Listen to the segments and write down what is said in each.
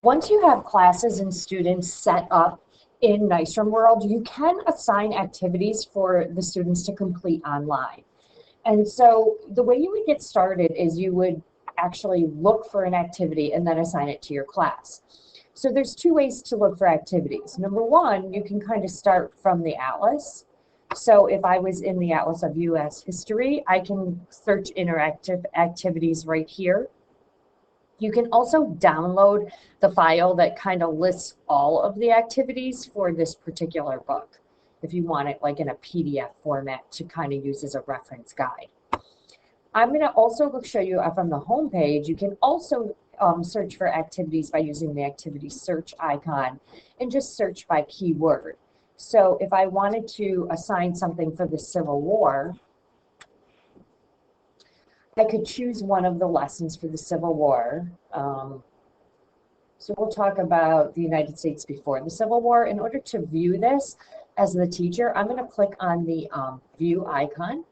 Once you have classes and students set up in Nystrom World, you can assign activities for the students to complete online. And so the way you would get started is you would actually look for an activity and then assign it to your class. So there's two ways to look for activities. Number one, you can kind of start from the atlas. So if I was in the Atlas of U.S. History, I can search interactive activities right here. You can also download the file that kind of lists all of the activities for this particular book, if you want it like in a PDF format to kind of use as a reference guide. I'm going to also show you from the home page. You can also search for activities by using the activity search icon and just search by keyword. So if I wanted to assign something for the Civil War, I could choose one of the lessons for the Civil War. So we'll talk about the United States before the Civil War. In order to view this as the teacher, I'm going to click on the view icon.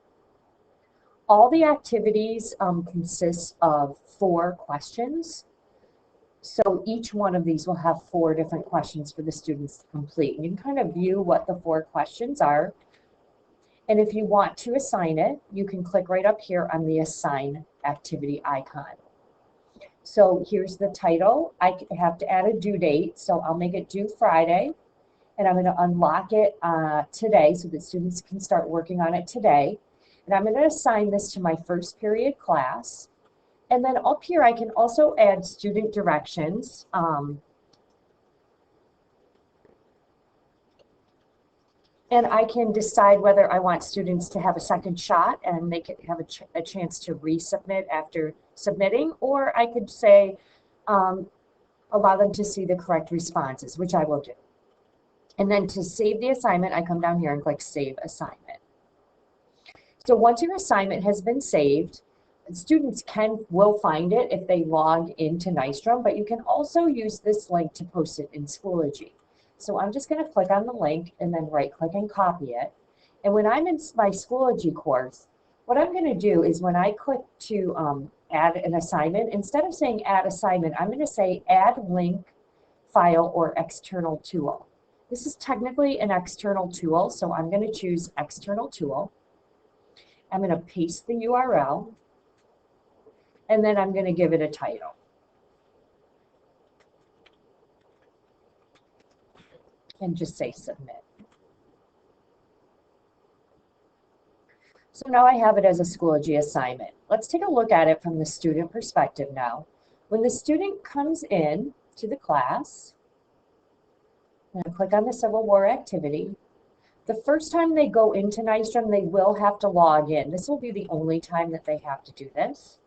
All the activities consist of 4 questions. So each one of these will have 4 different questions for the students to complete. And you can kind of view what the 4 questions are. And if you want to assign it, you can click right up here on the assign activity icon. So here's the title. I have to add a due date, so I'll make it due Friday. And I'm going to unlock it today so that students can start working on it today. And I'm going to assign this to my first period class. And then up here, I can also add student directions. And I can decide whether I want students to have a second shot and they can have a chance to resubmit after submitting, or I could say allow them to see the correct responses, which I will do. And then to save the assignment, I come down here and click Save Assignment. So once your assignment has been saved, students will find it if they log into Nystrom, but you can also use this link to post it in Schoology. So I'm just going to click on the link and then right-click and copy it. And when I'm in my Schoology course, what I'm going to do is when I click to add an assignment, instead of saying add assignment, I'm going to say add link, file, or external tool. This is technically an external tool, so I'm going to choose external tool. I'm going to paste the URL, and then I'm going to give it a title. And just say submit. So now I have it as a Schoology assignment. Let's take a look at it from the student perspective now. When the student comes in to the class, I'm going to click on the Civil War activity. The first time they go into Nystrom, they will have to log in. This will be the only time that they have to do this,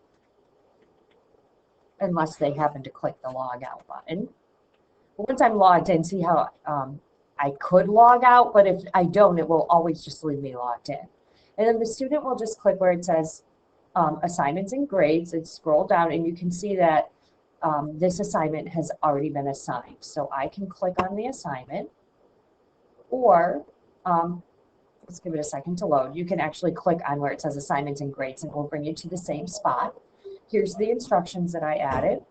unless they happen to click the log out button. Once I'm logged in, see how I could log out, but if I don't, it will always just leave me logged in. And then the student will just click where it says assignments and grades and scroll down, and you can see that this assignment has already been assigned. So I can click on the assignment, or let's give it a second to load. You can actually click on where it says assignments and grades, and it will bring you to the same spot. Here's the instructions that I added.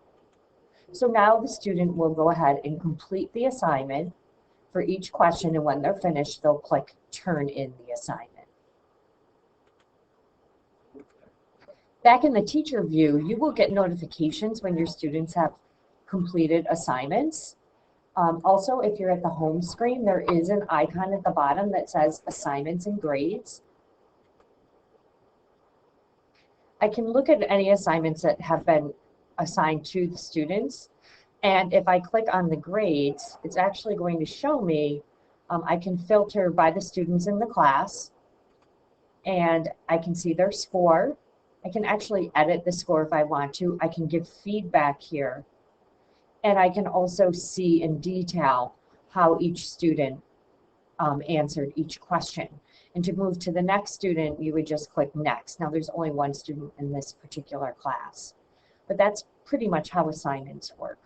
So now the student will go ahead and complete the assignment for each question, and when they're finished, they'll click Turn in the assignment. Back in the teacher view, you will get notifications when your students have completed assignments. Also, if you're at the home screen, there is an icon at the bottom that says Assignments and Grades. I can look at any assignments that have been assigned to the students, and if I click on the grades, it's actually going to show me, I can filter by the students in the class, and I can see their score. I can actually edit the score if I want to. I can give feedback here, and I can also see in detail how each student answered each question. And to move to the next student, you would just click Next. Now there's only one student in this particular class, but that's pretty much how assignments work.